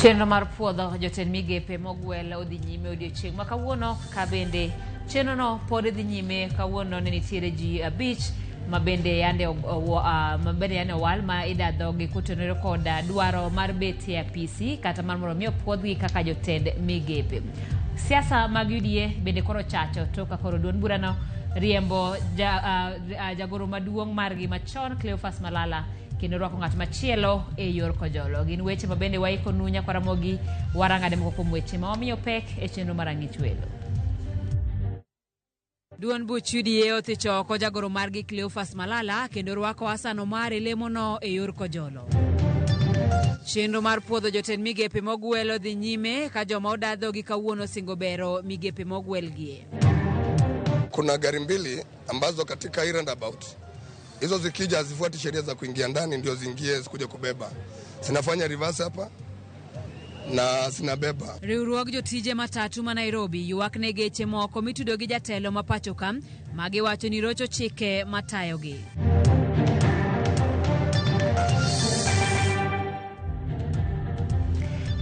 Chenro mar puodho jotend migepe mogwel odhi nyime odiochieng' ma kawuono ka bende chenro no pod dhi nyime kawuono ne nitiere ji 5 ma bende yande owal ma idadhogi kotenore kod dwaro mar betie apisi kata mar mondo mi opuodhgi kaka jotend migepe. Siasa mag UDA bende koro chacho toka koro duond burano riembo jagoro maduong' margi machon Cleophas Malala kendo rwako ng'at machielo e yor kojolo. Gin weche ma bende waiko nunya kwaramogi warang'ade moko kuom weche ma wamiyo pek e chenro mar Ang'ich Welo. Duond buch UDA othicho oko jagoro margi Cleophas Malala kendo rwako Hassan Omar lemono e yor kojolo. Chenro mar puodho jotend migepe mogwel dhi nyime ka joma odadhogi kawuono singo bero migepe mogwelgie. Kuna gari mbili ambazo katika hii roundabout hizo zikija hazifuati sheria za kuingia ndani ndio ziingie zikuje kubeba. Zinafanya reverse hapa na zinabeba. Riwruog jotije matatu ma Nairobi ywak ne geche moko mitudo gi jatelo ma pacho ka magiwacho ni rocho chike matayogi.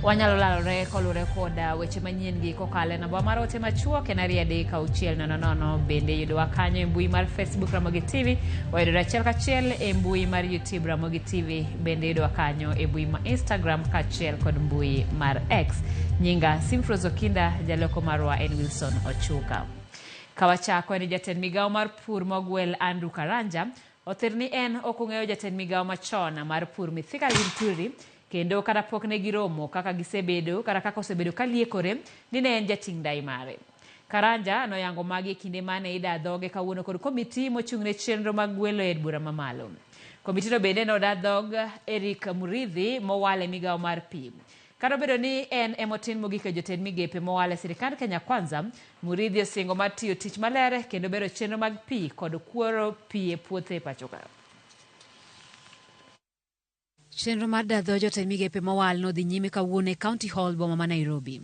Wanyalo lalore kolure koda weche manyien gi kokale namba mar ote machuok en 3:600 bende yudowa kanyo e mbui mar Facebook Ramogi TV, wayudowa achiel kachiel e mbui mar YouTube Ramogi TV, bende yudowa kanyo e mbui mar Instagram kachiel kod mbui mar X. Nyinga Simfroz Okinda, jaloko marwa en Wilson Ochuka. Kawachako en jatend migawo mar pur mogwel Andrew Karanja othir ni en okung'eyo jatend migawo machon mar pur Mithika Linturi kendo kada pok ne giromo kaka gisebedo kata kaka osebedo kaliekore ni ne en jating' dai mare. Karanja noyango magi kinde mane idadhoge kawuono kod komiti mochung'ne chenro mag gwelo e bura mamalo. Komiti no bende nodadhog Eric Muridhi mowale migawo mar pi. Kata obedo ni en emotin mogik e jotend migepe mowale sirikand Kenya Kwanza, Muridhi osingo mar tiyo tich maler kendo bero chenro mag pi kod kuoro pi e puothe pachoka. Chenro mar dadho jotend migepe mowal no dhi nyime kawuono e County Hall boma ma Nairobi.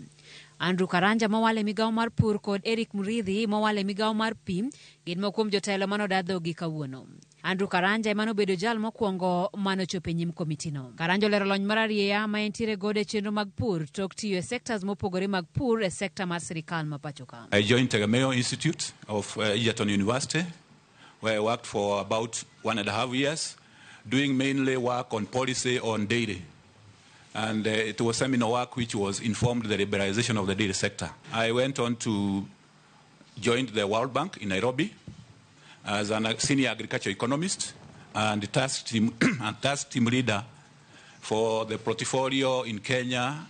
Andrew Karanja mowale migawo mar pur kod Eric Muridhi mowale migawo mar pi gin moko kuom jotelo manodadhogi kawuono. Andrew Karanja emano bedo jal mokwongo manochopo e nyim komiti no. Karanja olero lony mar arieya ma entiere godo e chenro mag pur tok tiyo e sectors mopogore mag pur e sekta mar sirikal ma pachoka. I joined Tegemeo Institute of Egerton University, where I worked for about 1.5 years. Doing mainly work on policy on dairy. And it was seminar work which was informed the liberalization of the dairy sector. I went on to join the World Bank in Nairobi as a senior agriculture economist and task team leader for the portfolio in Kenya,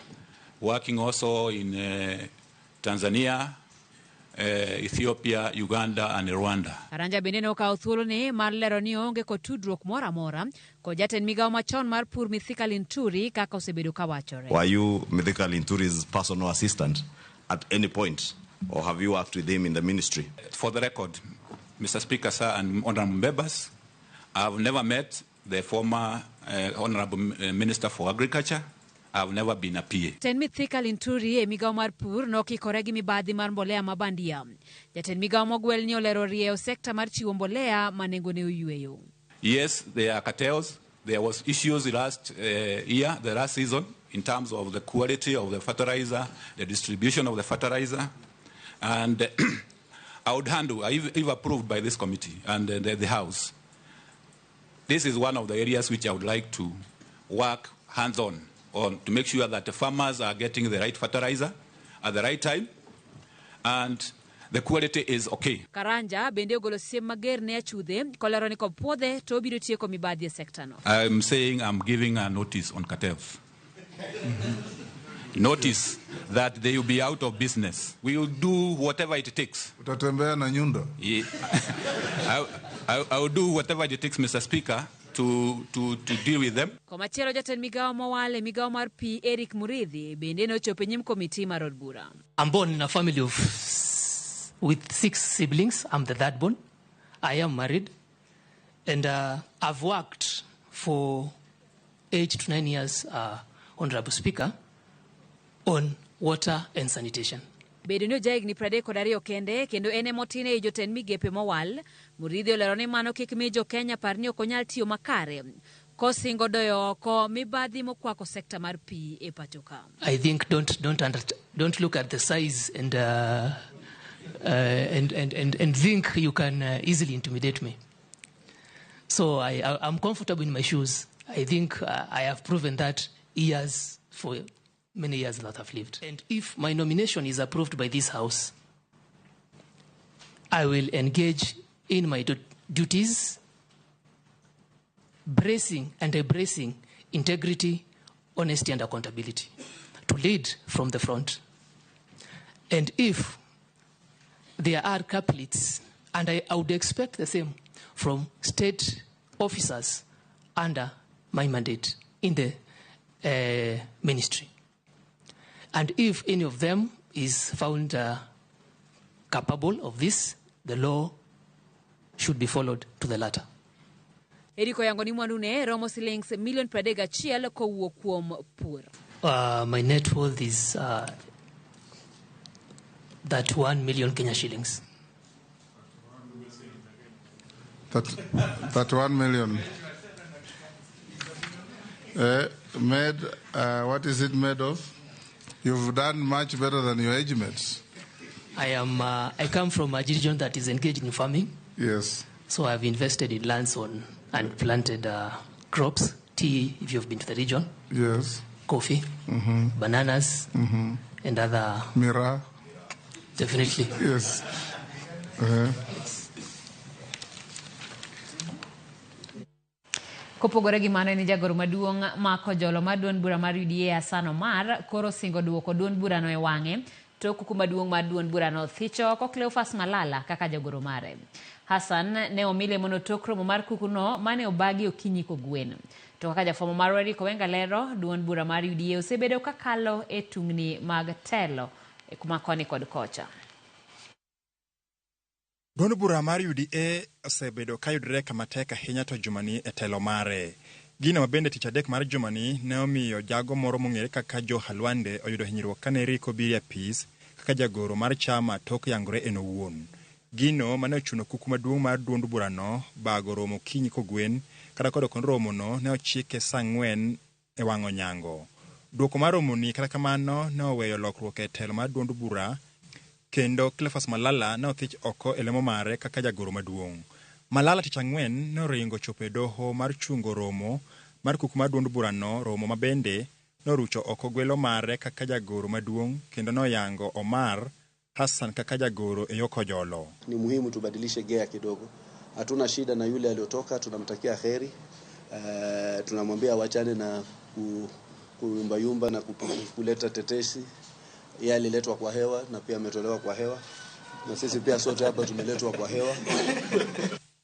working also in Tanzania, Ethiopia, Uganda and Rwanda. Karanja bende nokawo thuolo ne mar lero ni onge kod tudruok moro amora kod jatend migawo machon mar pur Mithika Linturi kaka osebedo kawachore. Were you Mithika Linturi's personal assistant at any point, or have you worked with him in the ministry? For the record, Mr. Speaker, sir, and honorable members, I have never met the former honorable Minister for Agriculture. I have never been a PA. Jatend Mithika Linturi e migawo mar pur nokikore gi mibadhi mar mbolea mabandia. Jatend migawo mogwel ni olero rieo sekta mar chiwo mbolea manengone oyueyo. Yes, there are cartels. There was issues last year, the last season, in terms of the quality of the fertilizer, the distribution of the fertilizer. And I would handle, if approved by this committee and the House, this is one of the areas which I would like to work hands-on to make sure that the farmers are getting the right fertilizer at the right time and the quality is okay. Karanja bende ogolo siem mager ne achudhe kolero ni kopwodhe to biro tieko mibadhi e sekta no. I'm saying I'm giving a notice on cartels. Notice that they will be out of business. We will do whatever it takes. Utatembea na nyundo. I will do whatever it takes, Mr. Speaker, to deal with them. Komachielo jatend migawo mowale migawo mar pi Eric Muridhi bende nochopo e nyim komiti mar od bura. I'm born in a family with 6 siblings. I'm the third born. I am married. And I've worked for 8 to 9 years, Honorable Speaker, on water and sanitation. Bedo ni ojaigni 32 kendo ene motine e jotend migepe mowal. Muridhi olero ni mano kik mi jo Kenya par ni ok onyal tiyo makare kosingo doyo oko mibadhi mokwako sekta mar pi e pacho ka. I think don't look at the size and think you can easily intimidate me. So I'm comfortable in my shoes. I think I have proven that for many years that I've lived. And if my nomination is approved by this House, I will engage in my duties, bracing and embracing integrity, honesty, and accountability to lead from the front. And if there are caplets, and I would expect the same from state officers under my mandate in the ministry. And if any of them is found capable of this, the law should be followed to the latter. Eriko yango ni mwanune romo shillings million 31 kowuok kuom pur. My net worth is that 1 million Kenya shillings. That 1 million. What is it made of? You've done much better than your age mates. I come from a region that is engaged in farming. Yes. So I've invested in lands and planted crops, tea, if you've been to the region. Yes. Coffee, bananas, and other... Mira. Definitely. Yes. Kopogore gi mano ni jagoro maduong' mako jolo mar duond bura mar UDA Hassan Omar koro singo duoko duond burano e wang'e to kuku maduong' mar duond burano thicho oko Cleophas Malala kaka jagoro mare. Hassan ne omile monotok romo mar kukuno mane obagi okinyi kogwen. To kaka jafwambo mar Eric Owenga lero, duond bura mar UDA osebedo kakalo e tungni mag telo e kuma koni kod kocha. Duond bura mar UDA osebedo kayudre kama tek ahinya to jumani e telo mare. Gino mabende tich adek mar jumani ne omiyo jago moro mong'ere kaka Joe Halwande oyudo hinyruok kane Eric Obiria Peace kaka jagoro mar chama tok yangore en owuon. Gino mane ochuno kuku maduong' mar duond burano bago romo kinyi kogwen kata kod kon romo no ne ochike saa 4 e wang'o nyango. Duoko mar romo ni kata kamano ne oweyo lokruok e telo mar duond bura kendo Cleophas Malala ne othich oko e lemo mare kaka jagoro maduong'. Malala tich ang'wen ne oringo chope doho mar chungo romo mar kuku mar duond burano, romo mabende norucho oko gwelo mare kaka jagoro maduong' kendo noyango Omar Hassan kaka jagoro e yoko jolo. Ni muhimu tubadilishe gea kidogo. Hatuna shida na yule aliyotoka, tunamtakia kheri. Tunamwambia wachane na kuyumba na kuleta tetesi. Yeye aliletwa kwa hewa na pia ametolewa kwa hewa. Na sisi pia sote hapa tumeletwa kwa hewa.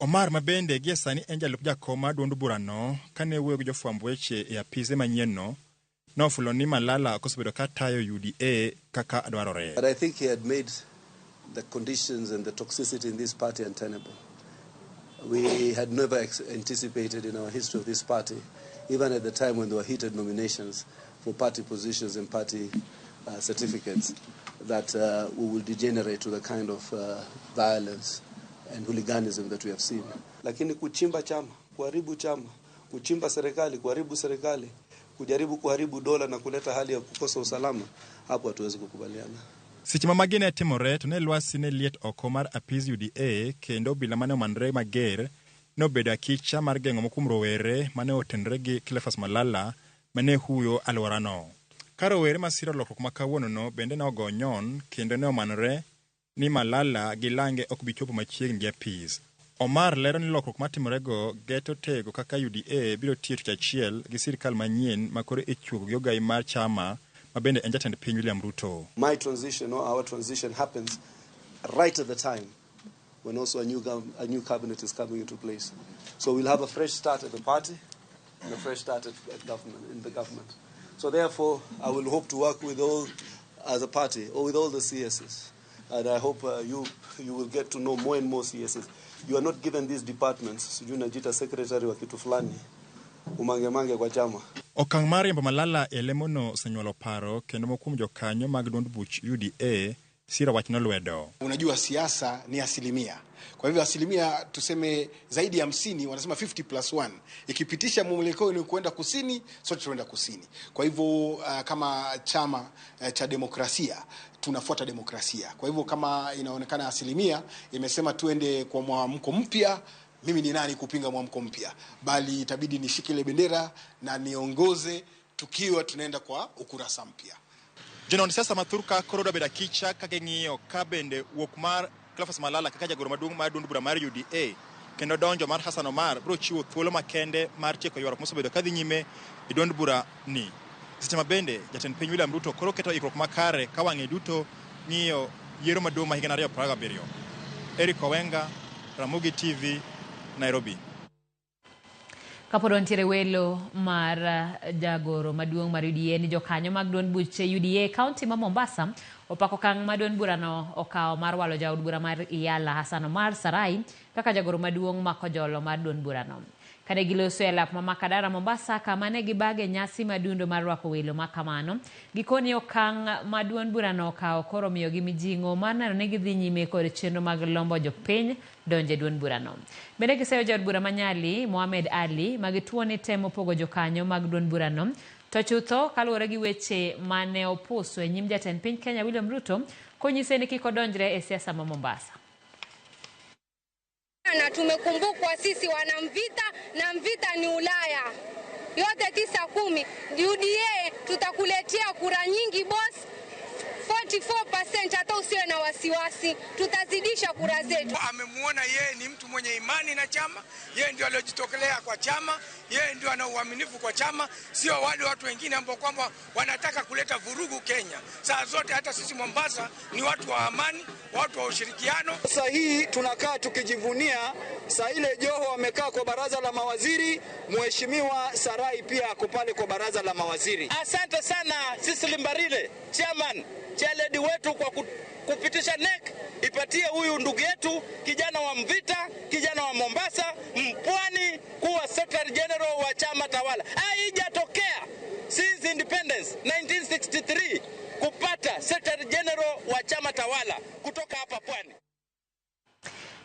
Omar mabende gie sani en jalup jakom mar duond burano kane wuoyo gi jofwamb weche e apise manyienno nofulo ni Malala kosebedo ka tayo UDA kaka dwarore. But I think he had made the conditions and the toxicity in this party untenable. We had never anticipated in our history of this party, even at the time when there were heated nominations for party positions and party certificates, that we will degenerate to the kind of violence and hooliganism that we have seen. Lakini kuchimba chama, kuharibu chama, kuchimba serikali, kuharibu serikali, kujaribu kuharibu dola na kuleta hali ya kukosa usalama, hapo hatuwezi kukubaliana. Sichima magine timore to ne lwasi ne liet oko mar apis UDA kendo bila mane omanre mager no bedo akicha mar geng'o mokum rowere mane otenre gi Cleophas Malala mane huyo alworano. Ka rowere masiro lokruok ma kawuono no bende ne ogo nyon kendo ne omanore ni Malala gi Lange ok bi chopo machiegni gi apis. Omar lero ni lokruok matimorego geto tego kaka UDA biro tiyo tich achiel gi sirkal manyien makoro ichuogo gi ogai mar chama mabende en jatend piny William Ruto. My transition or our transition happens right at the time when also a new cabinet is coming into place. So we'll have a fresh start at the party and a fresh start at government, in the government. So therefore, I will hope to work with all, as a party, or with all the CSs. And I hope you will get to know more and more CSs. You are not given these departments. Sijui najita secretary wa kitu fulani. Umange kwa chama. Okang' mar riembo Malala e lemono osenyuolo paro kendo mokuom jokanyo mag duond buch UDA Sira wachno lwedo. Unajua siasa ni asilimia. Kwa hivyo asilimia tuseme zaidi ya 50, wanasema 50+1. Ikipitisha mwelekeo ni kuenda kusini, sote tunaenda kusini. Kwa hivyo kama chama cha demokrasia tunafuata demokrasia. Kwa hivyo kama inaonekana asilimia imesema tuende kwa mwamko mpya, mimi ni nani kupinga mwamko mpya? Bali itabidi nishike ile bendera na niongoze tukiwa tunaenda kwa ukurasa mpya. Jonon siasa mathurka koroda beda kicha kakeng'iyo kabende wokmar Cleophas Malala kaka jagoro maduong' mar duond bura mar UDA kendo donjo mar Hassan Omar bro chiwo thuolo makende mar tieko ywaruok mosebedo kadhi nyime e duond bura ni. Seche mabende jatend piny William Ruto koro keto ikruok makare ka wang'e duto ng'iyo yiero maduong' ma higa 2027. Eric Owenga, Ramogi TV, Nairobi. Kapod wantiere welo mar jagoro maduong' mar UDA ni jokanyo mag duond buche UDA kaunti ma Mombasa opako kang' ma duond burano okawo mar walo jaod bura mar Iyala Hassan Omar Sarai kaka jagoro maduong' ma kojolo mar duond burano. Kane giloso e lap ma Makadara Mombasa kama ne gibage nyasi madundo mar rwako welo makamano, gikoni okang' ma duond burano okawo koro miyo gi mijing'o mar neno ni gidhi nyime kod chenro mag lombo jopiny donje duond burano. Bende giseyo jaod bura manyali Mohamed Ali magituoni temo pogo jokanyo mag duond burano. To chutho kaluwore gi weche mane oposo e nyim jatend piny Kenya William Ruto konyise ni kik odonjre e siasa ma Mombasa. Na tumekumbukwa sisi wanamvita na mvita ni Ulaya. Yote 9-10 UDA tutakuletea kura nyingi boss. 44%, hata usiwe na wasiwasi, tutazidisha kura zetu. Amemuona yeye ni mtu mwenye imani na chama, yeye ndio aliyojitokelea kwa chama, yeye ndio ana uaminifu kwa chama, sio wale watu wengine ambao kwamba wanataka kuleta vurugu Kenya. Saa zote hata sisi Mombasa ni watu wa amani, watu wa ushirikiano. Sasa hii tunakaa tukijivunia, saa ile Joho amekaa kwa baraza la mawaziri, Mheshimiwa Sarai pia ako pale kwa baraza la mawaziri. Asante sana Cecily Mbarile, chairman chaledi wetu kwa kupitisha NEC ipatie huyu ndugu yetu kijana wa Mvita, kijana wa Mombasa, Mpwani kuwa Secretary General wa chama tawala. Haijatokea since independence 1963 kupata Secretary General wa chama tawala kutoka hapa Pwani.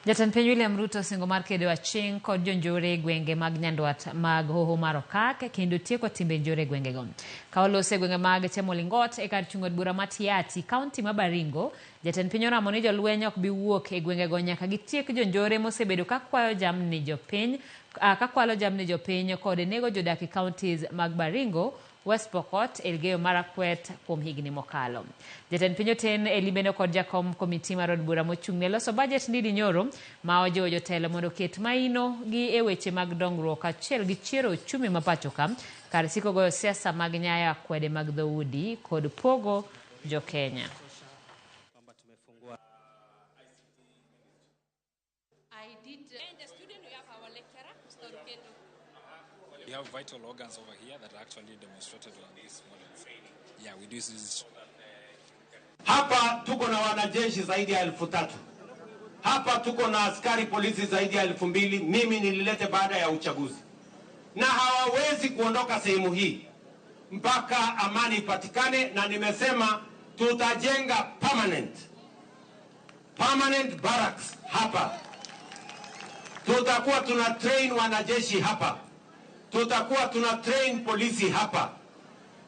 Jatend piny William Ruto singo mar kedo aching kod jonjore gwenge mag nyandwat mag hoho mar Okak kendo tieko timbe njore gwenge go. Ka olose gwenge mag Chemolingot e kar chung'od bura Matiati kaunti ma Baringo, jatend piny oramo ni jolweny ok bi wuok e gwenge go nyaka gitiek jonjore mosebedo kakwayo jamni jopiny kod nego jodak e counties mag Baringo, West Pokot, Elgeyo Marakwet kuom higni mokalo. Jatend piny oten e limbeno kod jakom komiti mar od bura mochung'ne loso budget Ndidi Nyoro ma ojiwo jotelo mondo ket maino gi e weche mag dongruok achiel gi chiero uchumi ma pacho ka kar siko goyo siasa mag nyaya kwede mag dhoudi kod pogo jo Kenya. We have vital organs over here that are actually demonstrated on this model. Yeah, we do this. Hapa tuko na wanajeshi zaidi ya 3,000. Hapa tuko na askari polisi zaidi ya 2,000. Mimi nililete baada ya uchaguzi. Na hawawezi kuondoka sehemu hii mpaka amani ipatikane, na nimesema tutajenga permanent barracks hapa. Tutakuwa tuna train wanajeshi hapa. Tutakuwa tuna train polisi hapa.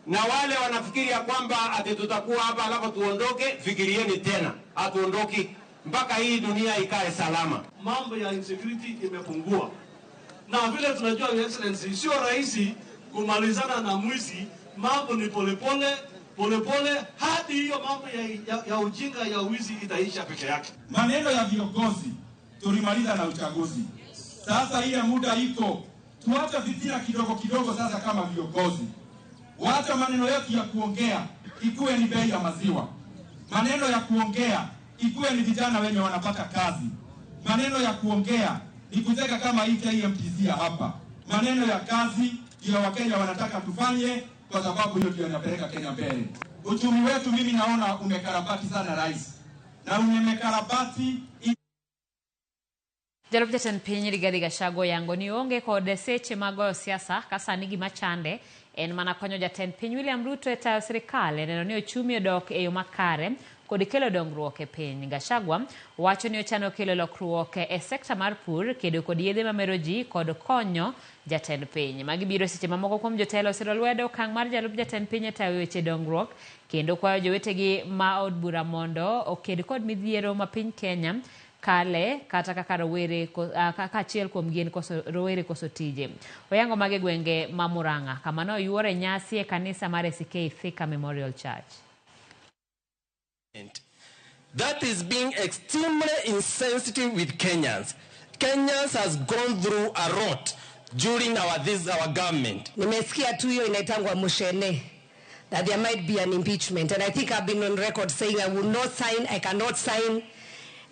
Na wale wanafikiria kwamba ati tutakuwa hapa alafu tuondoke, fikirieni tena. Hatuondoki mpaka hii dunia ikae salama. Mambo ya insecurity imepungua. Na vile tunajua Your Excellency, sio rahisi kumalizana na mwizi. Mambo ni polepole hadi hiyo mambo ya ujinga ya wizi itaisha peke yake. Maneno ya viongozi tulimaliza na uchaguzi. Sasa ile muda iko, tuache fitina kidogo kidogo sasa kama viongozi. Wacha maneno yetu ya kuongea ikuwe ni bei ya maziwa. Maneno ya kuongea ikuwe ni vijana wenye wanapata kazi. Maneno ya kuongea ni kuteka kama hii KMTC hapa. Maneno ya kazi ya Wakenya wanataka tufanye, kwa sababu hiyo ndio inapeleka Kenya mbele. Uchumi wetu mimi naona umekarabati sana rais. Na umekarabati Jalup jatend piny Rigathi Gachagua yango ni onge kod seche mag siasa ka sani gima chande en mana konyo jatend piny William Ruto e tayo sirikal neno ni ochumi odok e yo makare kod kelo dongruok e piny. Gachagua wacho ni ochano kelo lokruok e sekta mar pur, kedo kod yedhe mamero ji kod konyo jatend piny. Magi biro seche mamoko kuom jotelo osiro lwedo okang' mar jalup jatend piny e tayo weche dongruok, kendo kwayo jowetegi ma od bura mondo oked kod midhiero ma piny Kenya kale kata kaka rowere kaka achiel kuom gin rowere koso tije. Oyango mage gwenge ma Murang'a kama no yuore nyasi e kanisa mar ACK Thika Memorial Church. That is being extremely insensitive with Kenyans. Kenyans has gone through a lot during our government. Nimesikia tu hiyo inaitangwa mushene, that there might be an impeachment, and I think I've been on record saying I will not sign, I cannot sign,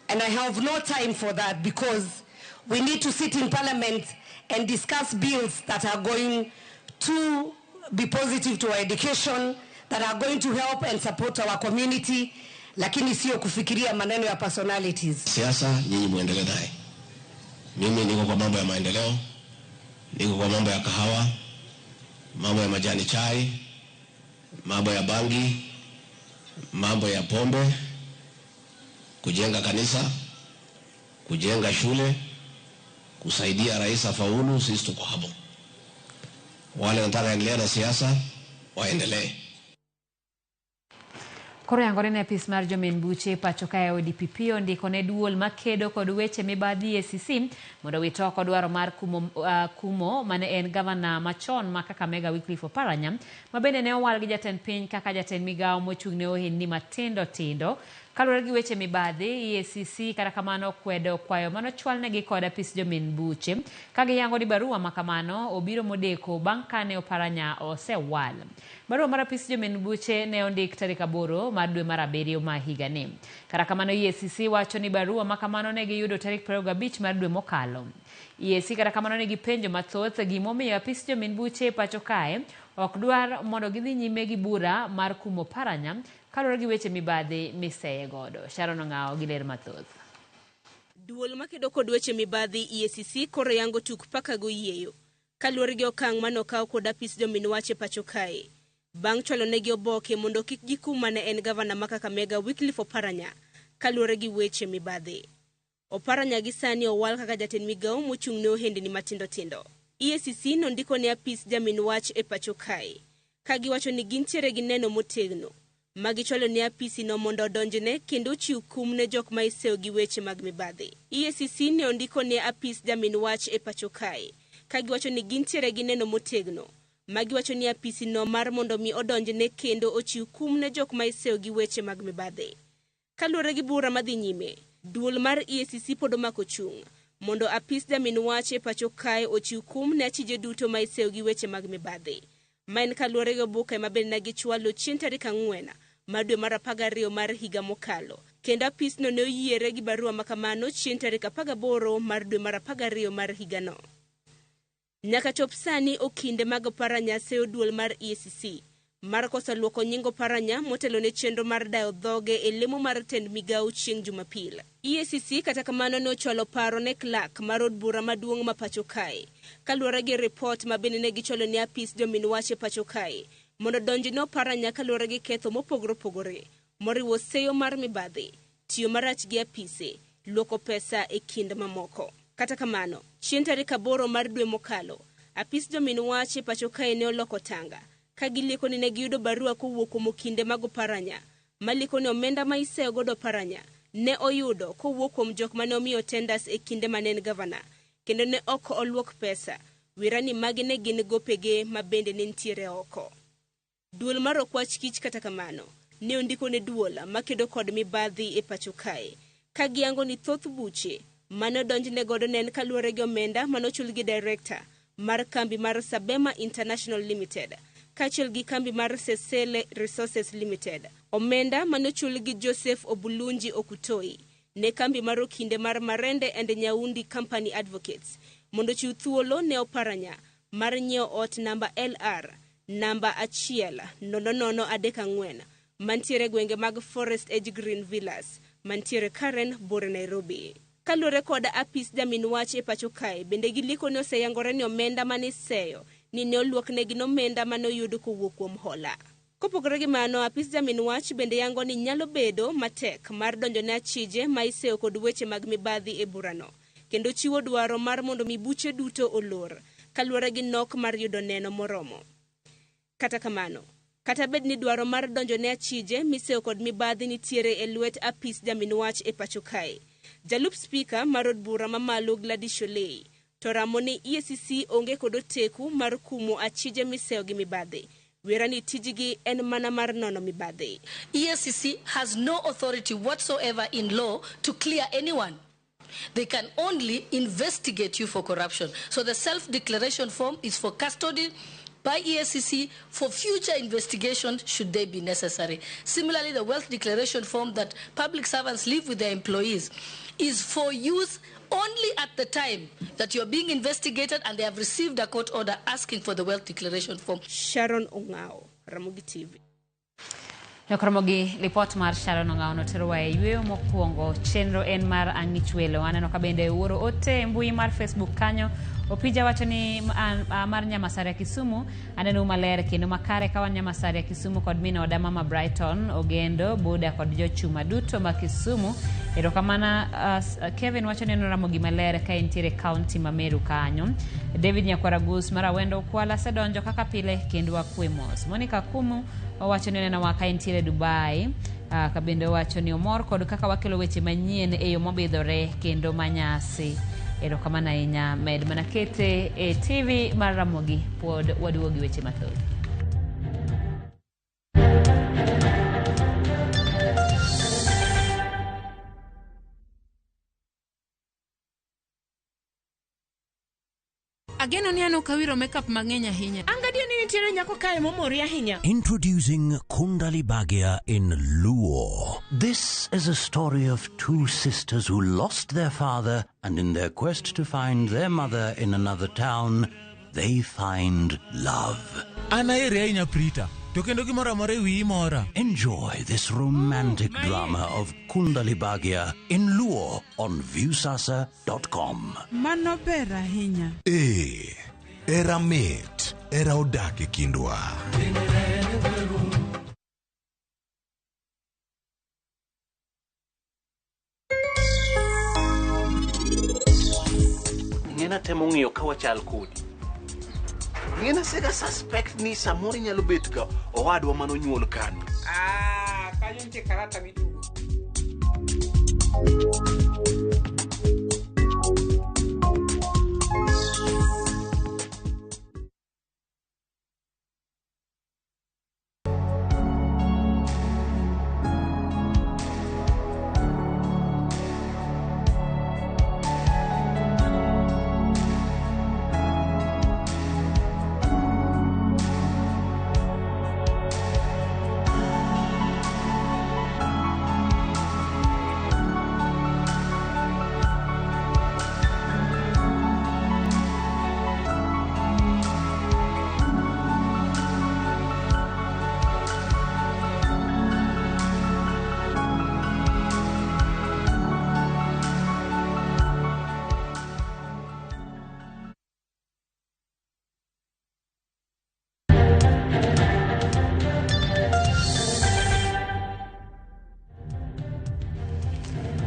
and I have no time for that, because we need to sit in parliament and discuss bills that are going to be positive to our education, that are going to help and support our community, lakini sio kufikiria maneno ya personalities. Siasa nyinyi muendelee naye. Mimi niko kwa mambo ya maendeleo, niko kwa mambo ya kahawa, mambo ya majani chai, mambo ya bangi, mambo ya pombe, kujenga kanisa, kujenga shule, kusaidia rais afaulu, sisi tuko hapo. Wale wanataka endelea na siasa, waendelee. Koro yangore ne apis mar jomin buche pacho kae ODPP ondiko ne duol makedo kod weche mibadhi ACC mondo witoko dwaro mar kumo mane en gavana machon ma Kakamega Wycliffe Oparanya mabende ne owal gi jatend piny kaka jatend migawo mochung' ne ohendni matindo tindo. Kaluwore gi weche mibadhi, EACC kata kamano kwedo kwayo mano chwalnegi kod apis jomin buche kagiyango ni barua makamano obiro modeko bang' kane Oparanya osewal. Barua mar apis jomin buche ne ondik tarik 8 mar dwe mar 7 ma higani. Kata kamano EACC wacho ni barua makamano ne giyudo tarik 25 mar dwe mokalo. EACC kata kamano ne gipenjo mathoth gimomiyo apis jomin buche pacho kae ok dwar mondo gidhi nyime gi bura mar kumo Oparanya kaluwore gi weche mibadhi miseye godo. Sharon Ong'ao gi ler mathoth. Duol makedo kod weche mibadhi EACC koro yango tuk paka go yieyo kaluwore gi okang' manokaw kod apis jomin wache pacho kae bang' chwalo negi oboke mondo kik gikum mane en gavana ma Kakamega Wycliffe Oparanya kaluwore gi weche mibadhi. Oparanya gi sani owal kaka jatend migawo mochung' ne ohendni matindo tindo. EACC nondiko ne apis jomin wach e pacho kae kagiwacho ni gintiere gi neno motegno magichwalo ne apisi no mondo odonjne kendo chiw kum ne jok ma iseyo gi weche mag mibadhi. EACC ne ondiko ne apis jomin wach e pacho kae kagiwacho ni gintiere gi neno motegno magiwacho ni apisi no mar mondo mi odonjne kendo ochiw kum ne jok ma iseyo gi weche mag mibadhi. Kaluwore gi bura madhi nyime, duol mar EACC pod omako chung' mondo apis jomin wach e pacho kae ochiw kum ne achije duto ma iseyo gi weche mag mibadhi. Maen kaluwore gi oboke mabende ne gichwalo chieng' tarik 4 mar dwe mar 12 mar higa mokalo, kendo apis no ne oyiere gi barua makamano chieng' tarik 18 mar dwe mar 12 mar higa no. Nyaka chop sani okinde mag Oparanya seyo duol mar EACC mar koso luoko nyingo Oparanya motelo ne chenro mar dayo dhoge e lemo mar tend migawo chieng' Jumapil. EACC kata kamano ne ochwalo paro ne clerk mar od bura maduong' ma pacho kae kaluwore gi report mabende ne gichwalo ne apis jomin wache pacho kae mondo donji ne Oparanya kaluwore gi ketho mopogore opogore moriwo seyo mar mibadhi, tiyo marach gi apise, luoko pesa e kind mamoko. Kata kamano, chieng' tarik 8 mar dwe mokalo, apis jomin wache pacho kae ne oloko tanga kagiliko ni ne giyudo barua kowuok kuom kinde mag Oparanya maliko ni omenda ma iseyo godo Oparanya ne oyudo kowuok kuom jok mane omiyo tenders e kinde mane en gavana kendo ne ok oluok pesa wirani magi ne gin gopege mabende ne ntiere oko. Duol mar okwach kich kata kamano ne ondiko ne duola makedo kod mibadhi e pacho kae kagiyango ni thoth buche mane odonjne godo nen kaluwore gi omenda manochul gi director mar kambi mar Sabema International Limited kaachiel gi kambi mar Sesele Resources Limited, omenda manochul gi Joseph Obulunji Okutoi ne kambi mar okinde mar Marende and Nyaundi Company Advocates mondo chiw thuolo ne Oparanya mar nyiewo ot namba LR namba 10034 mantiere gwenge mag Forest Edge Green Villas mantiere Karen Bore Nairobi. Kaluwore kod apis jomin wach e pacho kae bende giliko ne oseyangore ni omenda mane seyo ni ne oluok negi nomenda mane oyud kowuok kuom hola. Kopogore gi mano, apis jamin wach bende yango ni nyalo bedo matek mar donjo ne achije ma iseyo kod weche mag mibadhi e burano, kendo chiwo dwaro mar mondo mibuche duto olor, kaluwore gi nok mar yudo neno moromo. Kata kamano, kata bed ni dwaro mar donjo ne achije miseyo kod mibadhi nitiere e lwet apis jamin wach e pacho kae, jalup spika mar od bura mamalo Gladys Sholei to ramo ni EACC onge kod oteku mar kumo achije miseyo gi mibadhi. Wirani tijigi en mana mar nono mibadhi. EACC has no authority whatsoever in law to clear anyone. They can only investigate you for corruption. So the self-declaration form is for custody by EACC for future investigation should they be necessary. Similarly, the wealth declaration form that public servants leave with their employees is for use only at the time that you're being investigated and they have received a court order asking for the wealth declaration form. Sharon Ongao, Ramogi TV. Yokromogi report mar Sharon Ongao noterowa e yweyo mokwongo chenro en mar ang'ichwelo. Aneno ka bende oro ote mbui mar Facebook kanyo opija wacho ni mar Nyamasare Kisumu aneno maler kendo makare kawan Nyamasare Kisumu kod mino oda Mama Brighton Ogendo Buda kod jochuma duto ma Kisumu. Erokamana Kevin wacho ni Ramogi maler ka entiere county ma Meru kanyo. David Nyakwaragus mar Awendo Kwala sedonjo kaka pile kendo wakwemos. Monica Kumu wacho ni nena waka entiere Dubai. Kabende wacho ni omor kod kaka wakelo weche manyien e yo mobidhore kendo manyasi. Erokamana inya med manakete e TV mar Ramogi pod waduogi weche mathoth. Ageno ni ano kawiro makeup mang'eny ahinya. Angadio ni nitiere nyako kae momori ahinya. Introducing Kundali Bhagia in Luo. This is a story of two sisters who lost their father, and in their quest to find their mother in another town, they find love. Enjoy this romantic drama of Kundali Bhagia in Luo on viewsasa.com. Mano ber ahinya. Era mit, era odake kindwa. Ngena temo ng'iyo ka wachal kodi. Ngena sega suspect ni samori nyalo bet ka owadwa manonyuol kano. Kanyo nitie karata midugo.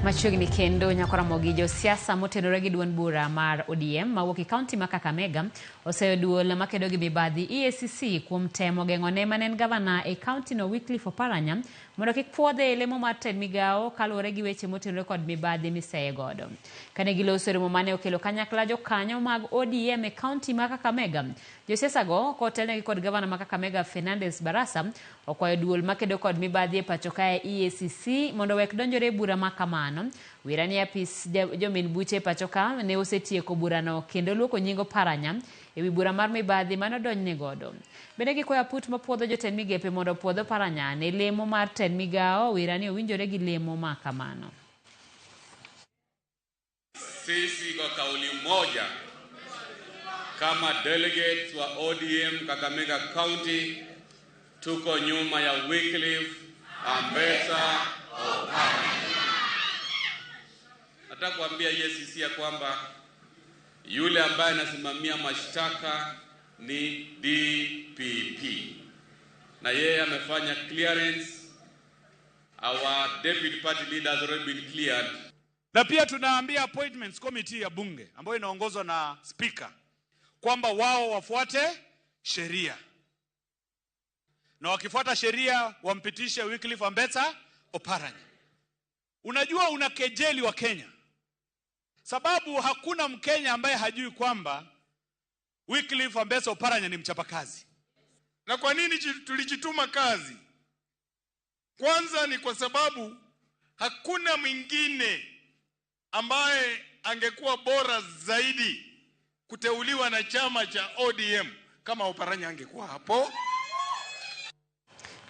Machiegni kendo Nyakwaramogi josiasa motenore gi duond bura mar ODM mawuok e kaunti ma Kakamega oseyo duol makedo gi mibadhi EACC kuom temo geng'one manen gavana e kaunti no Wycliffe Oparanya mondo kik puodhe lemo mar tend migao kaluwore gi weche motenore kod mibadhi miseye godo. Kane giloso romo mane okelo kanyakla jokanyo mag ODM e kaunti ma Kakamega, josiasa go kotelnegi kod gavana ma Kakamega Fernandes Barasa okwayo duol makedo kod mibadhi e pacho kae EACC mondo wek donjore e bura ma kamano. Wirani apis jomin buche pacho ka ne osetieko burano kendo luoko nyingo Oparanya e wi bura mar mibadhi manodonjne godo. Bende gikwayo put mapuodho jotend migepe mondo puodho Oparanya ne lemo mar tend migao. Wirani owinjore gi lemo ma kamano. Sisi kwa kauli moja kama delegates wa ODM Kakamega County tuko nyuma ya Wycliffe Ambetsa Oparanya. Nataka kuambia EACC ya kwamba yule ambaye anasimamia mashtaka ni DPP. na yeye amefanya clearance. Our deputy party leader has already been cleared. Na pia tunaambia appointments committee ya bunge ambayo inaongozwa na speaker kwamba wao wafuate sheria, na wakifuata sheria wampitishe Wycliffe Ambetsa Oparanya. Unajua unakejeli wa Kenya, sababu hakuna Mkenya ambaye hajui kwamba Wycliffe Ambetsa Oparanya ni mchapakazi. Na kwa nini tulijituma kazi? Kwanza ni kwa sababu hakuna mwingine ambaye angekuwa bora zaidi kuteuliwa na chama cha ODM kama Oparanya angekuwa hapo.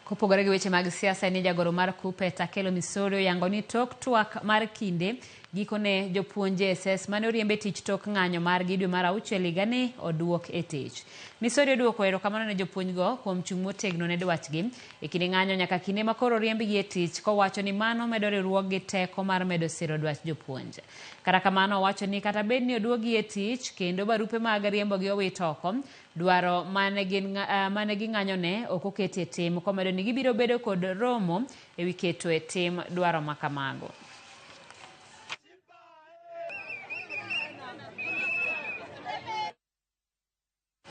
Kopogore gi weche mag siasa ni jagoro mar Kupeta Kelo Misorio yango ni tok twak mar kinde gikone jopuonje SS mane oriembe tich tok ng'anyo mar dwe mar auchiel higani oduok e tich. Misorio duoko erokamano ne jopuonjgo kuom chung' motegno ne dwachgi e kinde ng'anyo nyaka kinde ma koro oriembgi e tich, kowacho ni mano medo riwruoggi teko mar medo siro dwach jopuonje. Kata kamano owacho ni kata bed ni oduogi e tich kendo barupe mag riembogi owito oko, dwaro mane ging'anyone ok okete tim, komedo ni gibiro bedo kod romo e wi keto e tim dwaro makamago.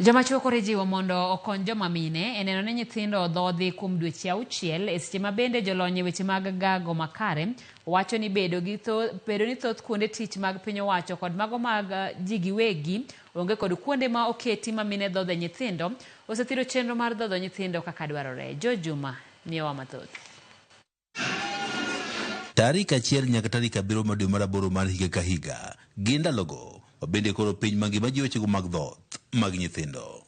Joma chuo koro jiwo mondo okony joma mine e neno ni nyithindo odhodhi kuom dweche 6 e seche ma bende jolony e weche mag gago makare wacho ni bedo ni thoth kuonde tich mag piny owacho kod mago mag ji giwegi onge kod kuonde ma oketi ma mine dhodhe nyithindo osethiro chenro mar dhodho nyithindo kaka dwarore. Jo Juma miyowa mathoth. Tarik 1 nyaka tarik 7 dwe mar 8 mar higa ka higa gin ndalogo wabende koro piny mangima ji wechego mag dhoth mag nyithindo.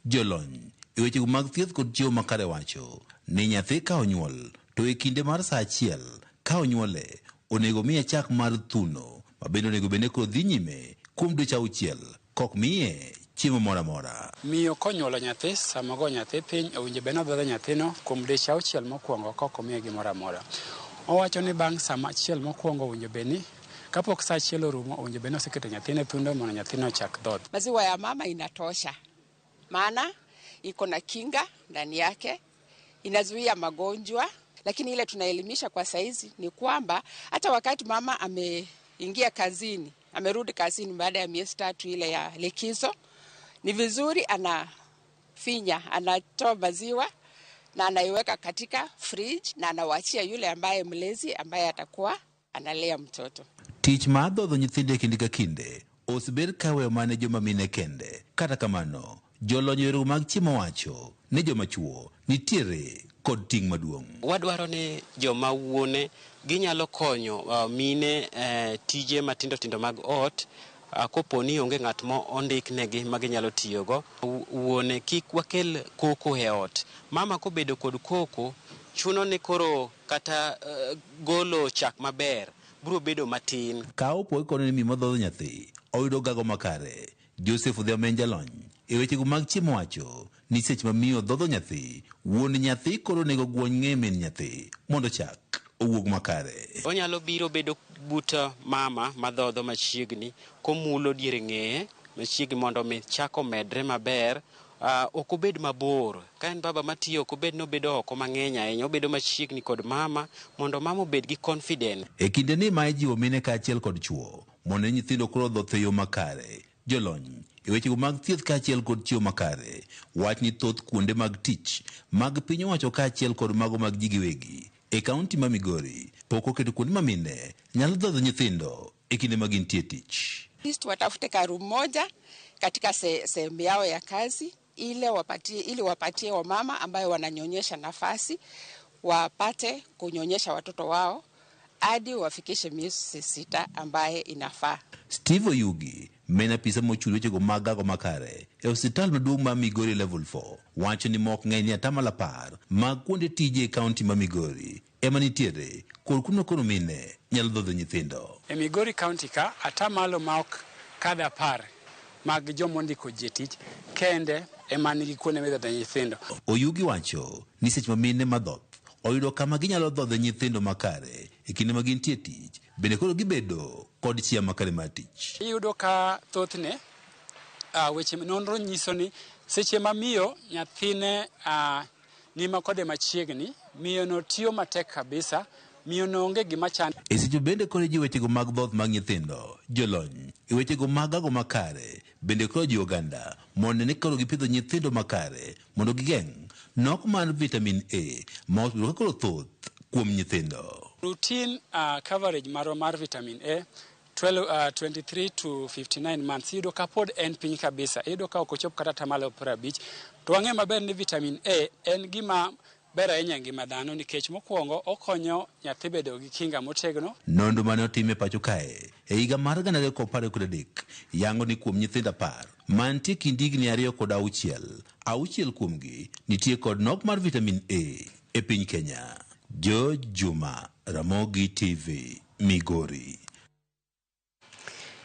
Jolony e wechego mag thieth kod chiwo makare wacho ni nyathi ka onyuol to e kinde mar saa 1 ka onyuole onego miye chak mar thuno mabende onego bende koro dhi nyime kuom dweche 6 kok miye chiemo mora mora. Miyo konyuolo nyathi sama go nyathi piny owinjo bende odhodho nyathino kuom dweche 6 mokwongo kok omiye gimoro amora. Owacho ni bang' sama 1 mokwongo owinjo beni kapok saa 1 orumo owinjo beni oseketo nyathine thundo mondo nyathino chak dhodh. Maziwa ya mama inatosha, maana iko na kinga ndani yake, inazuia magonjwa. Lakini ile tunaelimisha kwa saizi ni kwamba hata wakati mama ameingia kazini, amerudi kazini baada ya miezi 3 ile ya likizo, ni vizuri anatoa maziwa na anaiweka katika fridge na anawachia yule ambaye mlezi ambaye atakuwa analea mtoto. Tich ma dhodho nyithinde kinde ka kinde osebed kawe mane joma mine kende. Kata kamano jolony e mag chiemo wacho ne joma chuo nitiere kod ting' maduong'. Wadwaro ni joma wuone ginyalo konyo mine tije matindo tindo mag ot koponi onge ng'at mo ondiknegi ma ginyalo tiyogo. Wuone kik wakel koko e ot. Mama kobedo kod koko chuno ni koro kata golo chak maber bro bedo matin. Ka opo kono ni mimo dhodho nyathi oyudo gago makare. Joseph Odhiambo jalony e wechego mag chiemo wacho ni seche ma miyo dhodho nyathi wuon nyathi koro nego gwony ng'e min nyathi mondo chak owuog makare. Onyalo biro bedo buta mama madhodho machiegni komulo diere ng'eye machiegni mondo mi chak omedre maber. Ok obed mabor. Ka en baba matiyo ok obed nobedo oko mang'eny ahinya, obedo machiegni kod mama mondo mama obed gi confidence. E kinde ni ma ijiwo mine kaachiel kod chuo mondo nyithindo koro dhoth e yo makare. Jolony e wechego mag thieth kaachiel kod chiwo makare wach ni thoth kuonde mag tich mag piny owacho kaachiel kod mago mag ji giwegi e kaunti ma Migori pok oketo kuonde ma mine nyalo dhodho nyithindo e kinde ma gintie tich. Watafute karu moja katika sehemu yao ya kazi ili wapatie wamama ambayo wananyonyesha nafasi wapate kunyonyesha watoto wao hadi wafikishe miezi 6 ambaye inafaa. Steve Oyugi mena pisa mochulu wechego mag gago makare e hospital maduong' ma Migori level 4 wacho ni mok ng'eny atamalo 10 mag kuonde tije e kaunti ma Migori ema nitiere kod kuno kono mine nyalo dhodho nyithindo. E Migori County ka atamalo ma ok kadho 10 mag jomondiko jitich kende ema nigi kuonde midhodho nyithindo. Oyugi wacho ni seche ma mine madhoth oyudo kama ginyalo dhodho nyithindo makare e kinde ma gintie tich bende koro gibedo kod chia makare mar tich. Iyudo ka thothne weche nonro nyiso ni seche ma miyo nyathine nima kode machiegni, miyo no tiyo matek kabisa, miyo no onge gima chan. Seche bende koro ji wechego mag dhoth mag nyithindo, jolony e wechego mag ago makare, bende koro ji oganda mondo ne koro gipidho nyithindo makare mondo gigeng' nok mar vitamin A ma osebiro koro thoth kuom nyithindo. Routine coverage mar vitamin A 23 to 59 months yudo ka pod en piny kabisa, yudo ka ok ochop kata tamalo 50. To wang'e maber ni vitamin A en gima ber ahinya e ngima dhano nikech mokwongo okonyo nyathi bedo gi kinga motegno. Nonro mane otim e pacho kae e higa mar 2013 yango ni kuom nyithindo 10 mantie kind higni 2 kod 6 kuomgi nitie kod nok mar vitamin A e piny Kenya. George Juma, Ramogi TV, Migori.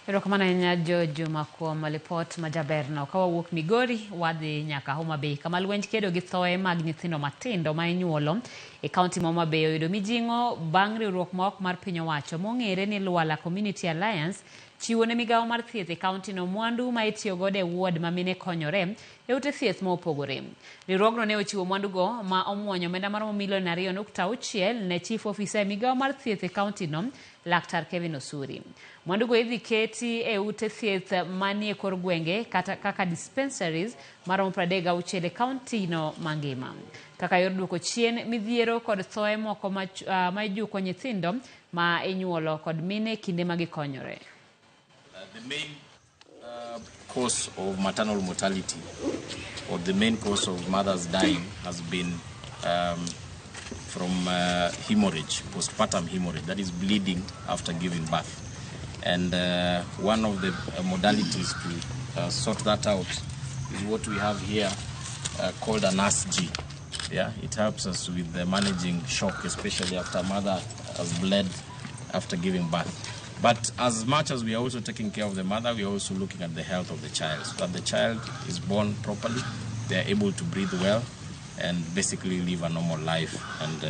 Erokamano ahinya George Juma kuom lipot majaberno. Ka wawuok Migori wadhi nyaka Homa Bay kama lwenj kedo gi thoe mag nyithindo matindo ma inyuolo e kaunti ma Homa Bay oyudo mijing'o bang' riwruok ma ok mar piny owacho mong'ere ni Luala Community Alliance chiwo ne migawo mar thieth e kaunti no mwandu ma itiyo godo e ward ma mine konyore e ute thieth ma opogore. Riwruogno ne ochiwo mwandugo ma omuonyo omenda maromo milion 2.6 ne chief officer e migawo mar thieth e kaunti no Laktar Kevin Osuri. Mwandugo idhi keti e ute thieth manie kor gwenge kaka dispensaries maromo 36 e kaunti no mangima. Kaka yor duoko chien midhiero kod thoe moko ma ijuko nyithindo ma inyuolo kod mine kinde ma gikonyore. The main cause of maternal mortality or the main cause of mothers dying has been from hemorrhage, postpartum hemorrhage, that is bleeding after giving birth. And one of the modalities to sort that out is what we have here called a NASG. Yeah, it helps us with managing shock, especially after mother has bled after giving birth. But as much as we are also taking care of the mother, we are also looking at the health of the child, so that the child is born properly, they are able to breathe well, and basically live a normal life. And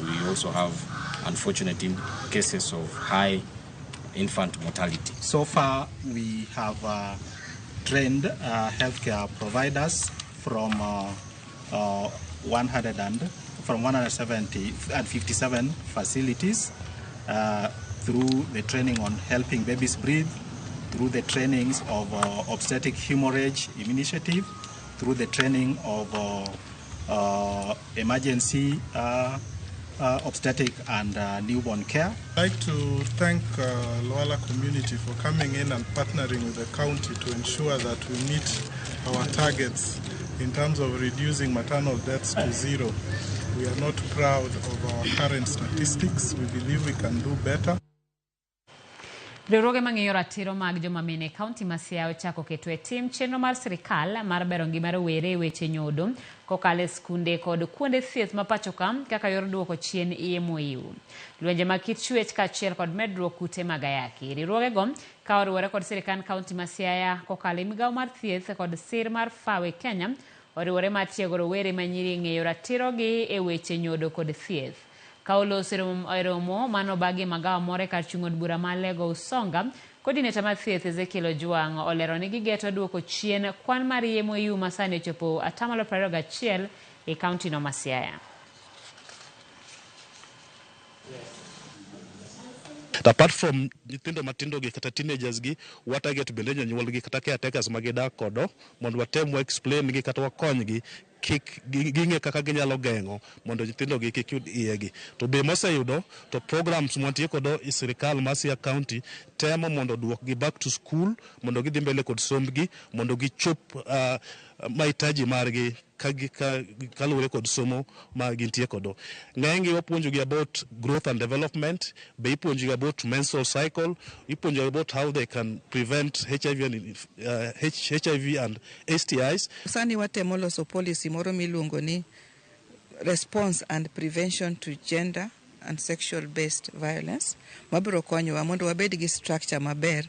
we also have, unfortunate cases of high infant mortality. So far, we have trained healthcare providers from 157 facilities through the training on helping babies breathe, through the trainings of obstetric hemorrhage initiative, through the training of emergency obstetric and newborn care. I'd like to thank Luala community for coming in and partnering with the county to ensure that we meet our targets in terms of reducing maternal deaths to 0. We are not proud of our current statistics. We believe we can do better. Riwruoge mang'iyo ratiro mag joma mine e kaunti ma Siaya ochako keto e tim chenro mar sirikal mar bero ngima rowere e weche nyodo kokalo e skunde kod kuonde thieth ma pacho ka kaka yor duoko chien iye moiw. Lwenje mag kit chwech kaachiel kod medruok kute mag ayaki. Riwruogego ka oriwore kod sirikal kaunti ma Siaya kokalo e migawo mar thieth kod sir mar Fawe Kenya oriwore mar tiego rowere manyiri ng'eyo ratirogi e weche nyodo kod thieth. Kaulo romo mano bagi magawa more kar chung' od bura ma Lego Usonga, coordinator mar thieth Ezekiel Ojwang olero ni gigeto duoko chien kwan mar iye moiw ma sani ochopo 21% e kaunti no ma Siaya. Apart from nyithindo matindo gi kata teenagers gi, wataget bende jonyuol gi kata caretakers ma gidak kodo mondo watem explain gi kata wakony gi kik ging'e kaka ginyalo geng'o mondo nyithindo gi kik yud iyegi. To be moseyudo to programs mwantie kodo i sirikal ma Siaya County temo mondo duok gi back to school mondo gidhi mbele kod sombgi mondo gichop mahitaji margi kaluwore kod somo ma gintie kodo. Ng'enygi wapuonjogi about growth and development, be ipuonjogi about menstrual cycle, ipuonjogi about how they can prevent HIV and STIs. Sani watemo loso policy moro miluongo ni response and prevention to gender and sexual based violence mabiro konyowa mondo wabed gi structure maber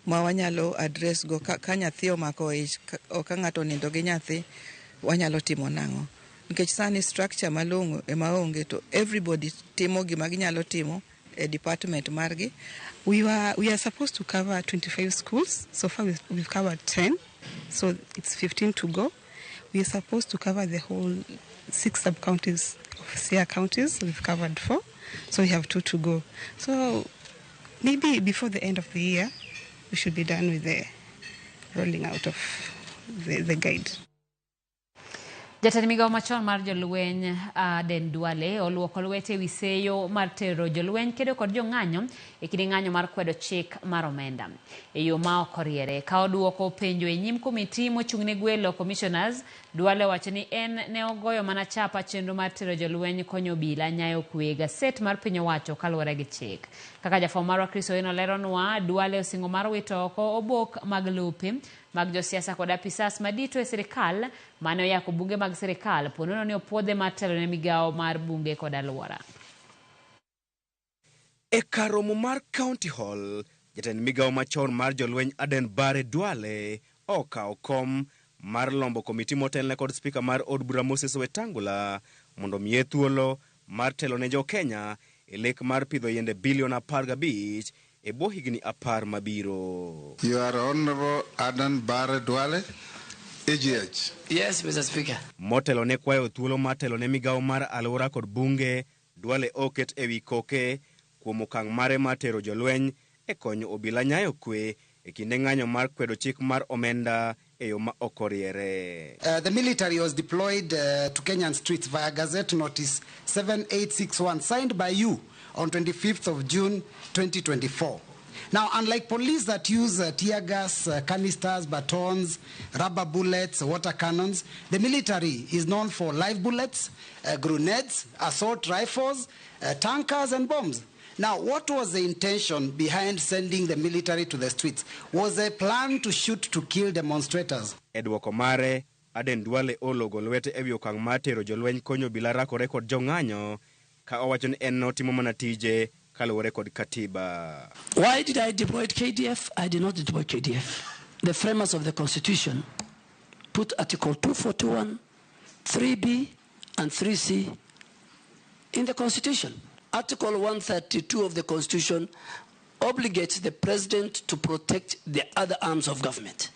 ma wanyalo address go ka nyathi omako ich ka ng'ato nindo gi nyathi wanyalo timo nang'o nikech sani structure malong'o ema onge to everybody timo gima ginyalo timo e department margi. We are supposed to cover 25 schools. So far we've covered 10, so it's 15 to go. We are supposed to cover the whole 6 sub-counties of Siaya counties. We've covered 4, so we have 2 to go. So maybe before the end of the year, we should be done with the rolling out of the guide. Jatend migao machon mar jolweny Aden Duale oluoko lwete wiseyo mar tero jolweny kedo kod jong'anyo e kinde ng'anyo mar kwedo chik mar omenda e yo ma ok oriere. Ka oduoko penjo e nyim komiti mochung'ne gwelo commissioners, Duale wacho ni en ne ogoyo mana chapa chenro mar tero jolweny konyo obila nyayo kwe gaset mar piny owacho kaluwore gi chik. Kaka jafwambo marwa Chris Oino leronwa, Duale osingo mar wito oko obok mag lope mag josiasa kod apisas madito e sirikal mane oyako bunge mag sirikal ponono ni opuodhe mar telo ne migao mar bunge kod alwora. E karomo mar County Hall, jatend migao machon mar jolweny Aden Bare Duale okawo kom mar lombo komiti motelne kod spika mar od bura Moses Wetangula mondo miye thuolo mar telo ne jo Kenya e lek mar pidho yiende bilion 15 e bwo higni 10 mabiro. You are Honorable Aden Bare Duale, AGH. Yes, Mr. Speaker. Motelo ne kwayo thuolo mar telo ne migao mar alwora kod bunge, Duale oket ewi koke kuom okang' mare mar tero jolweny e konyo obila nyayo kwe e kinde ng'anyo mar kwedo chik mar omenda e yo ma ok oriere. The military was deployed to Kenyan streets via Gazette Notice 7861 signed by you on 25th of June 2024. Now, unlike police that use tear gas, canisters, batons, rubber bullets, water cannons, the military is known for live bullets, grenades, assault rifles, tankers, and bombs. Now, what was the intention behind sending the military to the streets? Was a plan to shoot to kill demonstrators? Edwoko mare, Aden Duale ologo lwete ewi okang' mar tero jolweny konyo bila rakore kod jong'anyo ka owacho ni en notimo mana tije kaluwore kod katiba. Why did I deploy KDF? I did not deploy KDF. The framers of the Constitution put Article 241, 3B, and 3C in the Constitution. Article 132 of the Constitution obligates the President to protect the other arms of government.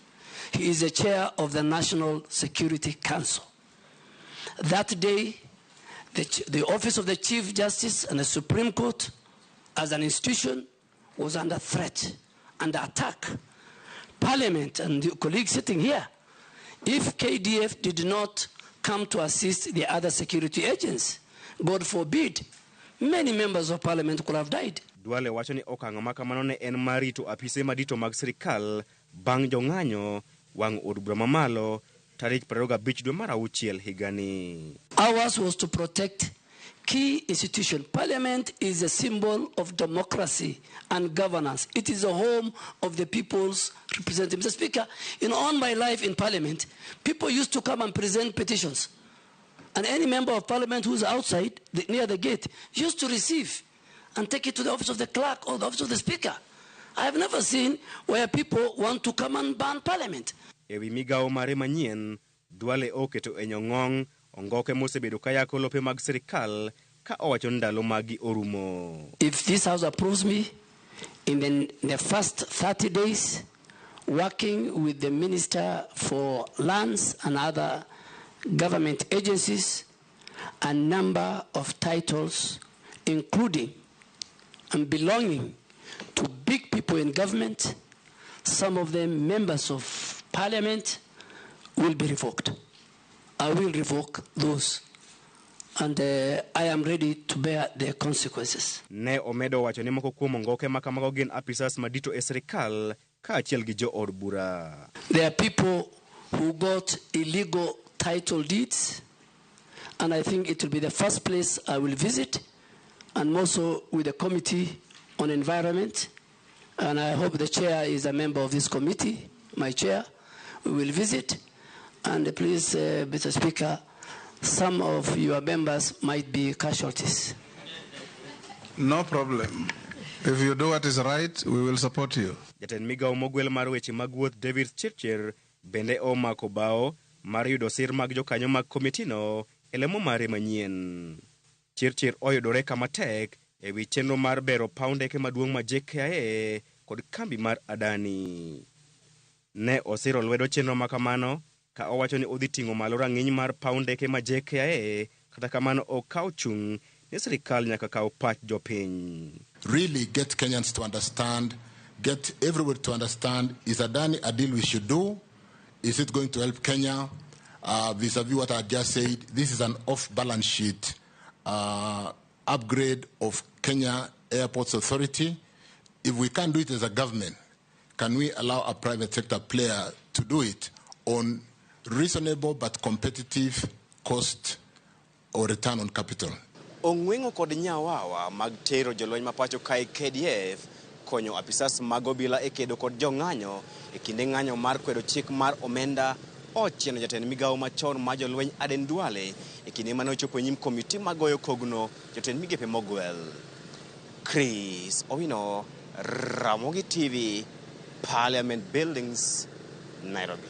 He is the chair of the National Security Council. That day, the Office of the Chief Justice and the Supreme Court, as an institution, was under threat, under attack. Parliament and the colleagues sitting here, if KDF did not come to assist the other security agents, God forbid, many members of Parliament could have died. Duale wacho ni okang' makamano ne en marito apise madito mag sirikal bang' jong'anyo wang' od bura mamalo tarik 25 dwe mar auchiel higani. Ours was to protect key institution. Parliament is a symbol of democracy and governance. It is a home of the people's representatives. Mr. Speaker, all my life in Parliament, people used to come and present petitions. And any member of Parliament who's outside, near the gate, used to receive and take it to the office of the clerk or the office of the speaker. I have never seen where people want to come and ban Parliament. Ewi migao mare manyien, Duale oketo e nyong'ong ongoke mosebedo kayako lope mag sirikal ka owacho ndalo magi orumo. If this house approves me, in the first 30 days, working with the Minister for Lands and other government agencies, a number of titles, including and belonging to big people in government, some of them members of Parliament, will be revoked. I will revoke those, and I am ready to bear the consequences. Ne omedo wacho ni moko kuom ongoke makamago gin apisas madito e sirikal ka achiel gi jo od bura. There are people who got illegal title deeds, and I think it will be the first place I will visit, and also with the Committee on Environment, and I hope the chair is a member of this committee, my chair. We will visit, and please, Mr. Speaker, some of your members might be casualties. No problem. If you do what is right, we will support you. Jatend migao mogwel mar weche mag wuoth David Chirchir bende omako bao mar yudo sir mag jokanyo mag komitino e lemo mare manyien. Chirchir oyudore kama tek e wi chenro mar bero paw ndeke maduong' ma JKIA kod kambi mar Adani. Ne osiro lwedo chenro makamano ka owacho ni odhi ting'o malo rang'iny mar paw ndeke ma JKIA, kata kamano okaw chung' ni sirikal nyaka kaw pach jopiny. Really get Kenyans to understand, get everybody to understand, is Adani a deal we should do? Is it going to help Kenya? Vis-a-vis what I just said, this is an off-balance sheet upgrade of Kenya Airports Authority. If we can't do it as a government, can we allow a private sector player to do it on reasonable but competitive cost or return on capital? Ong'wengo kod nyawawa mag tero jolweny mapacho kae KDF konyo apisas mag obila e kedo kod jong'anyo e kinde ng'anyo mar kwedo chik mar omenda ochieno jatend migawo machon ma jolweny Aden Duale e kinde mane ochopo nyim komiti magoyo kogno jotend migepe mogwel. Chris Owino, Ramogi TV, Parliament Buildings, Nairobi.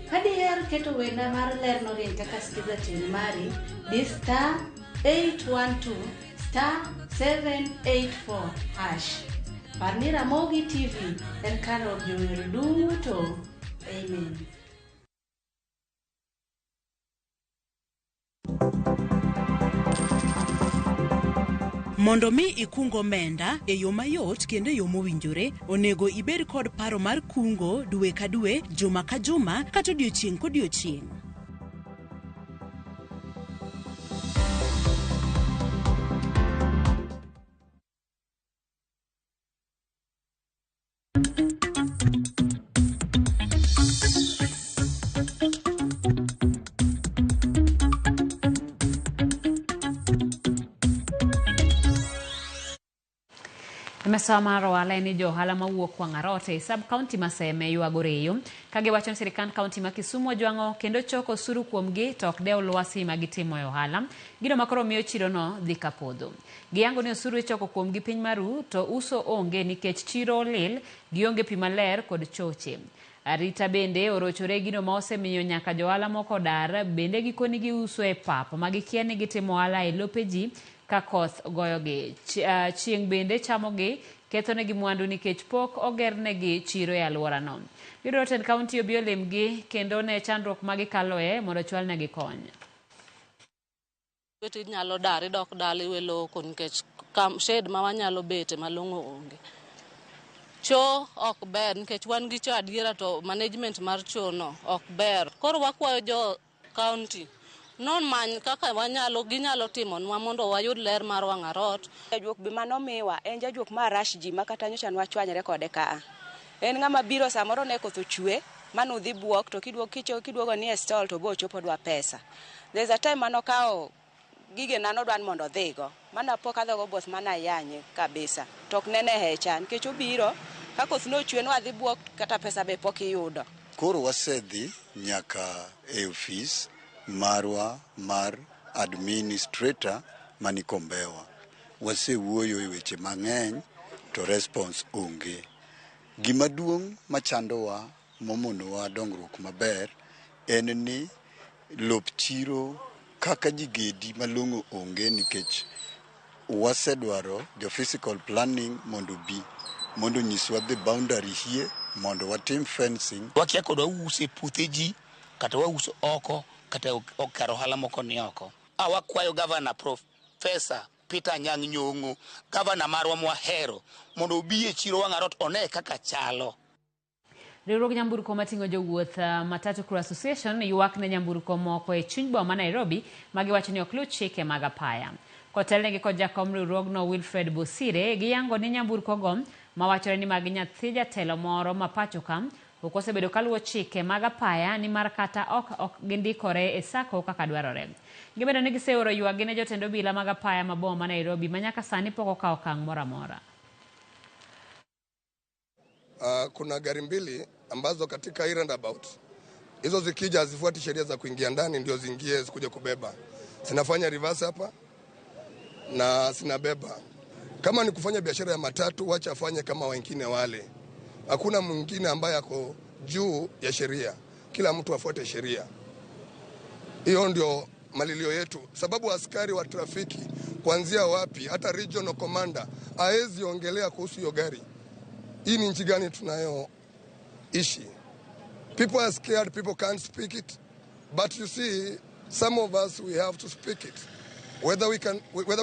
Kadiher keto wenda mar ler norien kaka skiza tin mari di star 812 star 784 hash. Parni Ramogi TV en karo jower duto. Amen. Mondo mi ikungo omenda e yo mayot kendo e yo mowinjore, onego ibed kod paro mar kungo dwe ka dwe, juma ka juma, kata odiochieng' kodiochieng'. Mesama Rawala ni johala mawuok Wang'arote sub-county maseme yuagoreyo kage wacho sirikand county ma Kisumu jwango kendo choko osuru kuomgi to ok dew lwasi magitimo e ohala gino makoro miyo chiro no dhi kapodho. Giyango ni osuru ichoko kuomgi piny maru to uso onge nikech chiro lil gionge pi maler kod choche. Arita bende orochore gino ma osemiyo nyaka johala moko dar bende gikoni giuso e pap magikia ni gitimo ohala e lope ji ka koth goyogi. Chieng' bende chamogi kethonegi mwandu nikech pok ogernegi chiro e alworano. Yudore tend kaunti obi olemgi kendo ne chandruok magikaloe mondo chwalnegi kony. Beti nyalo dar idok dala iwe loko nikech shed ma wanyalo bete malong'o onge. Cho ok ber nikech wan gi cho adiera to management mar cho no ok ber. Koro wakwayo jo county non many kaka ginyalo timonwa mondo wayud ler mar Wang'arot. Jajuok bi manomiwa en jajuok mar rush ji makata nyocha nwachwanyre kode kaa. En ng'ama biro samoro ne koth ochwe manudhi buok to kiduogo ni e stall to bo chopo dwa pesa. There's a time manokao gige nano dwan mondo dhigo. Mana pok adhogo boss mana yanye kabisa. Tok nene hecha nikech obiro ka koth nochwe no adhi buok kata pesa be pok iyudo. Koro wasedhi nyaka e office marwa mar administrator mani Kombewa. Wasewuoyo e weche mang'eny to response onge. Gima duong' machandowa momonowa dongruok maber en ni lop chiro kaka jigedi malong'o onge nikech wasedwaro jo physical planning mondo nyiswa the boundary here mondo watim fencing. Wakia kod wause puothe ji kata wauso oko kata okaro ohala moko ni oko. Wakwayo Governor Professor Peter Anyang' Nyong'o, Governor marwa mwahero, mondo obi e chiro Wang'arot one kaka chalo. Riwruog nyamburko mating'o jowuoth Matatu Crew Association ywak ne nyamburko moko e chuny boma Nairobi magiwacho ni ok luw chike mag apaya. Kotelnegi kod jakom riwruogno Wilfred Bosire giyango ni nyamburko go mawachore ni mag nyathi jatelo moro ma pacho ka ok osebedo kaluwo chike mag apaya ni mar kata ok gindikore e sako kaka dwarore. Gimedo ni giseoro ywagi ne jotend obila mag apaya ma boma Nairobi manyaka sani pok okawo okang' moro amora. kuna gari mbili ambazo katika hii roundabout hizo zikija hazifuati sheria za kuingia ndani, ndio ziingie zikuje kubeba. Sinafanya reverse hapa na sinabeba. Kama ni kufanya biashara ya matatu, wacha afanye kama wengine wale. Hakuna mwingine ambaye ako juu ya sheria. Kila mtu afuate sheria. Hiyo ndio malilio yetu. Sababu askari wa trafiki kuanzia wapi, hata regional commander haezi ongelea kuhusu hiyo gari. Hii ni nchi gani tunayoishi? People are scared, people can't speak it. But you see, some of us, we have to speak it. Whether we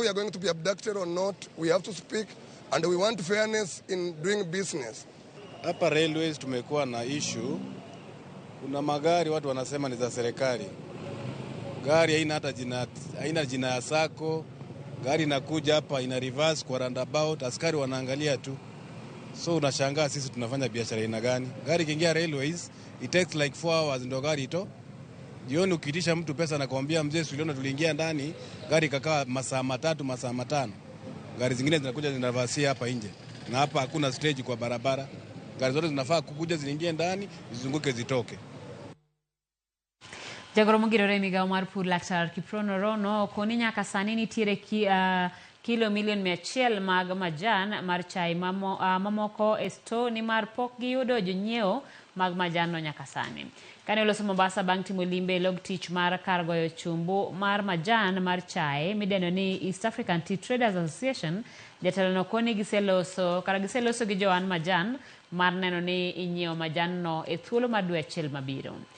are going to be abducted or not, we have to speak, and we want fairness in doing business. Hapa railways tumekuwa na issue. Kuna magari watu wanasema ni za serikali. Gari haina jina ya sako. Gari inakuja hapa ina reverse kwa roundabout, askari wanaangalia tu. So unashangaa sisi tunafanya biashara ina gani? Gari kiingia railways, it takes like 4 hours ndio gari ito. Jioni ukiitisha mtu pesa na kumwambia mzee uliona tuliingia ndani, gari kakaa masaa 3 masaa 5. Gari zingine zinakuja zinavasia hapa nje. Na hapa hakuna stage kwa barabara. Gari zote zinafaa kukuja ziingie ndani, zizunguke zitoke. Jagoro mugirore migao mar pur Laktar Kiprono Rono koni nyaka sani nitiere kilo milion 100 mag majan mar chai mamoko esto ni mar pok giyudo jonyiewo mag majan no nyaka sani. Kane oloso Mombasa bang' timo limbe log tich mar kar goyo chumbu mar majan mar chai midendo ni East African Tea Traders Association, jatelo no koni giseloso gi joan majan mar neno ni inyiewo majan no e thuolo mar dwe achiel mabiro.